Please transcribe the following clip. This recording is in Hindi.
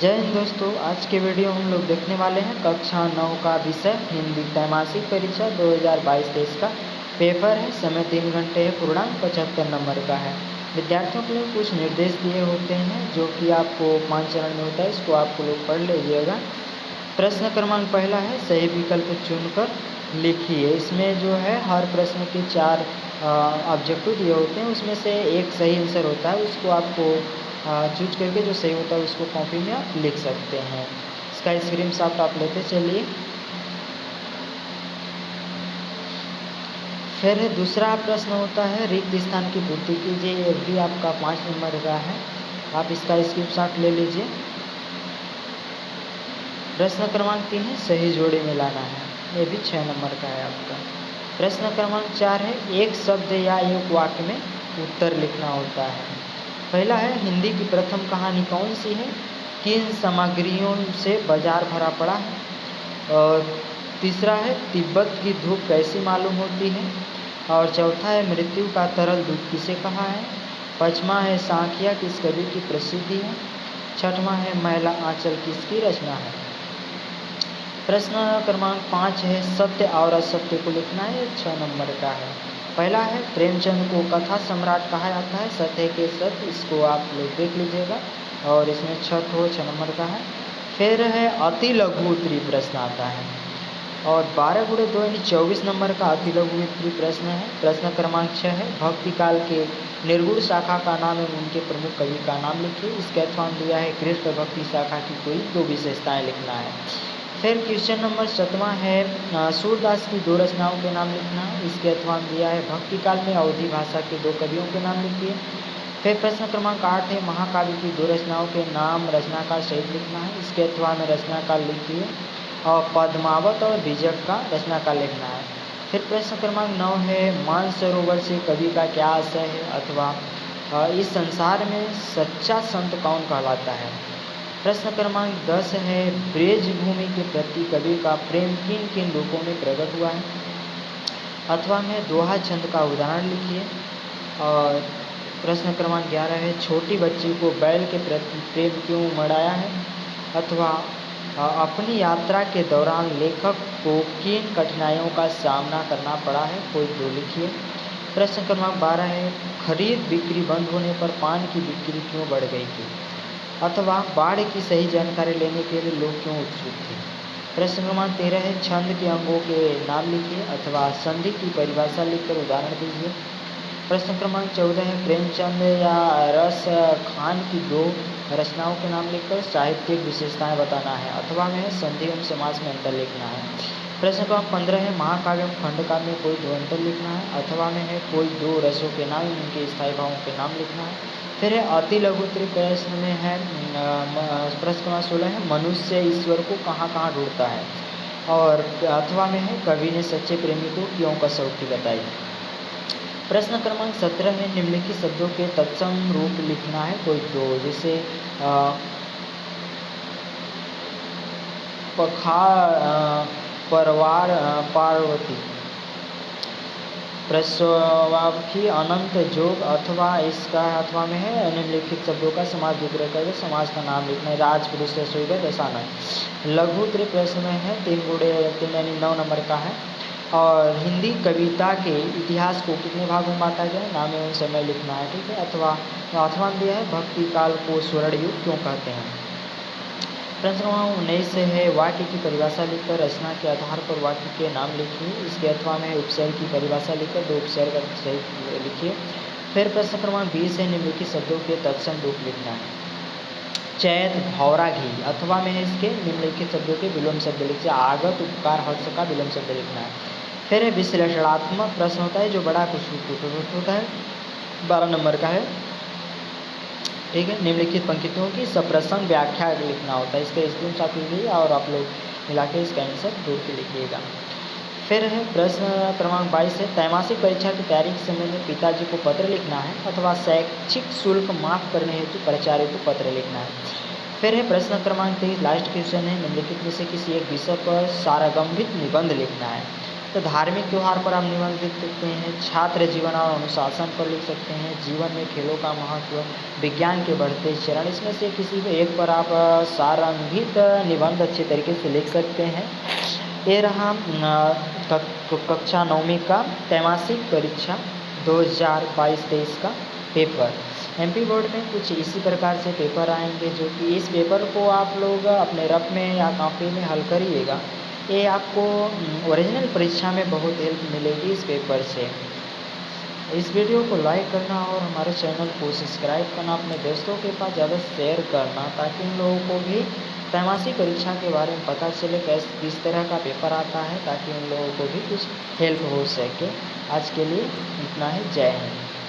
जय हिंद दोस्तों। आज के वीडियो हम लोग देखने वाले हैं कक्षा 9 का विषय हिंदी त्रैमासिक परीक्षा 2022-23 का पेपर है। समय 3 घंटे है। पूर्णांक 75 नंबर का है। विद्यार्थियों के लिए कुछ निर्देश दिए होते हैं जो कि आपको 5 चरण में होता है, इसको आपको लोग पढ़ लीजिएगा। प्रश्न क्रमांक पहला है सही विकल्प चुनकर लिखिए। इसमें जो है हर प्रश्न के 4 ऑब्जेक्टिव दिए होते हैं, उसमें से एक सही आंसर होता है, उसको आपको चूज करके जो सही होता है उसको कॉपी में आप लिख सकते हैं। इसका स्क्रीनशॉट आप लेते चलिए। फिर दूसरा प्रश्न होता है रिक्त स्थान की पूर्ति कीजिए। ये भी आपका 5 नंबर का है, आप इसका स्क्रीनशॉट ले लीजिए। प्रश्न क्रमांक 3 है सही जोड़ी मिलाना है, ये भी 6 नंबर का है आपका। प्रश्न क्रमांक 4 है एक शब्द या एक वाक्य में उत्तर लिखना होता है। पहला है हिंदी की प्रथम कहानी कौन सी है, किन सामग्रियों से बाजार भरा पड़ा है। और तीसरा है तिब्बत की धूप कैसी मालूम होती है। और चौथा है मृत्यु का तरल दूध किसे कहा है। पाँचवा है साँखिया किस कवि की प्रसिद्धि है। छठवां है मैला आंचल किसकी रचना है। प्रश्न क्रमांक 5 है सत्य और असत्य को लिखना है, 6 नंबर का है। पहला है प्रेमचंद को कथा सम्राट कहा जाता है, सत्य के सत्य, इसको आप लोग देख लीजिएगा। और इसमें 6 नंबर का है। फिर है अति लघु उत्तरी प्रश्न आता है और 12 गुणे 2 यानी 24 नंबर का अति लघु उत्तरी प्रश्न है। प्रश्न क्रमांक 6 है भक्ति काल के निर्गुण शाखा का नाम एवं उनके प्रमुख कवि का नाम लिखिए। इसके अथवा दिया है कृष्ण भक्ति शाखा की कोई 2 विशेषताएं लिखना है। फिर क्वेश्चन नंबर 7वां है सूरदास की 2 रचनाओं के नाम लिखना है। इसके अथवा दिया है भक्ति काल में अवधी भाषा के 2 कवियों के नाम लिखिए। फिर प्रश्न क्रमांक 8 है महाकाव्य की 2 रचनाओं के नाम रचनाकार सहित लिखना है। इसके अथवा में रचनाकार लिखिए और पद्मावत और बीजक का रचनाकार लिखना है। फिर प्रश्न क्रमांक 9 है मानसरोवर से कवि का क्या आशय है अथवा इस संसार में सच्चा संत कौन कहलाता है। प्रश्न क्रमांक 10 है ब्रज भूमि के प्रति कवि का प्रेम किन किन रूपों में प्रकट हुआ है अथवा में दोहा छंद का उदाहरण लिखिए। और प्रश्न क्रमांक 11 है छोटी बच्ची को बैल के प्रति प्रेम क्यों मढ़ाया है अथवा अपनी यात्रा के दौरान लेखक को किन कठिनाइयों का सामना करना पड़ा है, कोई 2 लिखिए। प्रश्न क्रमांक 12 है खरीद बिक्री बंद होने पर पान की बिक्री क्यों बढ़ गई थी अथवा बाढ़ की सही जानकारी लेने के लिए लोग क्यों उत्सुक थे। प्रश्न क्रमांक 13 है छंद के अंगों के नाम लिखिए अथवा संधि की परिभाषा लिखकर उदाहरण दीजिए। प्रश्न क्रमांक 14 है प्रेमचंद या रस खान की 2 रचनाओं के नाम लिखकर साहित्यिक विशेषताएं बताना है अथवा में संधि एवं समास में अंतर लिखना है। प्रश्न क्रमांक 15 है महाकाव्य एवं खंडकाव्य में कोई 2 अंतर लिखना है अथवा में है कोई 2 रसों के नाम उनके स्थायी भावों के नाम लिखना है। फिर है अति लघु उत्तरी प्रश्न में है प्रश्न क्रमांक 16 है मनुष्य ईश्वर को कहाँ कहाँ ढूंढता है। और अथवा में है कवि ने सच्चे प्रेमी को क्यों कसौटी बताई। प्रश्न क्रमांक 17 है निम्नलिखित शब्दों के तत्सम रूप लिखना है, कोई 2, जैसे परवार पार्वती, प्रसवाखी अनंत जोग अथवा इसका अथवा में है निम्नलिखित शब्दों का समास विग्रह करके समाज का नाम लिखना है। राजपुरुष रसोईघर दशानन। लघु उत्तरी प्रश्न में है 3 गुणे 3 यानी 9 नंबर का है। और हिंदी कविता के इतिहास को कितने भागों में बांटा गया है, नाम एवं समय लिखना है, ठीक है। अथवा दिया है भक्ति काल को स्वर्ण युग क्यों कहते हैं। प्रश्न क्रमांक 19 है वाक्य की परिभाषा लिखकर रचना के आधार पर वाक्य के नाम लिखिए। इसके अथवा में उपसर्ग की परिभाषा लिखकर 2 उपसर्ग सहित लिखिए। फिर प्रश्न क्रमांक 20 है निम्नलिखित शब्दों के तत्सम रूप लिखना है। चैत भौरा घी अथवा में है इसके निम्नलिखित शब्दों के विलोम शब्द लिखिए। आगत उपकार हर्ष का विलोम शब्द लिखना है। फिर है विश्लेषणात्मक प्रश्न होता है जो बड़ा कुछ होता है, 12 नंबर का है, ठीक है। निम्नलिखित पंक्तियों की सप्रसंग व्याख्या लिखना होता है। इसका स्क्रीनशॉट लीजिए और आप लोग मिला के इसका आंसर ढूंढ के लिखिएगा। फिर है प्रश्न क्रमांक 22 है त्रैमासिक परीक्षा की तैयारी के समय में पिताजी को पत्र लिखना है अथवा शैक्षिक शुल्क माफ करने हेतु प्राचार्य को पत्र लिखना है। फिर है प्रश्न क्रमांक 23 लास्ट क्वेश्चन है निम्नलिखित में से किसी एक विषय पर सारागंभित निबंध लिखना है। तो धार्मिक त्यौहार पर आप निबंध लिख सकते हैं, छात्र जीवन और अनुशासन पर लिख सकते हैं, जीवन में खेलों का महत्व, विज्ञान के बढ़ते चरण। इसमें से किसी भी एक पर आप सारांशित निबंध अच्छे तरीके से लिख सकते हैं। ये रहा कक्षा 9वीं का त्रैमासिक परीक्षा 2022-23 का पेपर। एमपी बोर्ड में कुछ इसी प्रकार से पेपर आएंगे, जो कि इस पेपर को आप लोग अपने रफ में या कॉपी में हल करिएगा। ये आपको ओरिजिनल परीक्षा में बहुत हेल्प मिलेगी इस पेपर से। इस वीडियो को लाइक करना और हमारे चैनल को सब्सक्राइब करना, अपने दोस्तों के पास ज़्यादा शेयर करना, ताकि उन लोगों को भी त्रैमासिक परीक्षा के बारे में पता चले किस तरह का पेपर आता है, ताकि उन लोगों को भी कुछ हेल्प हो सके। आज के लिए इतना ही। जय हिंद।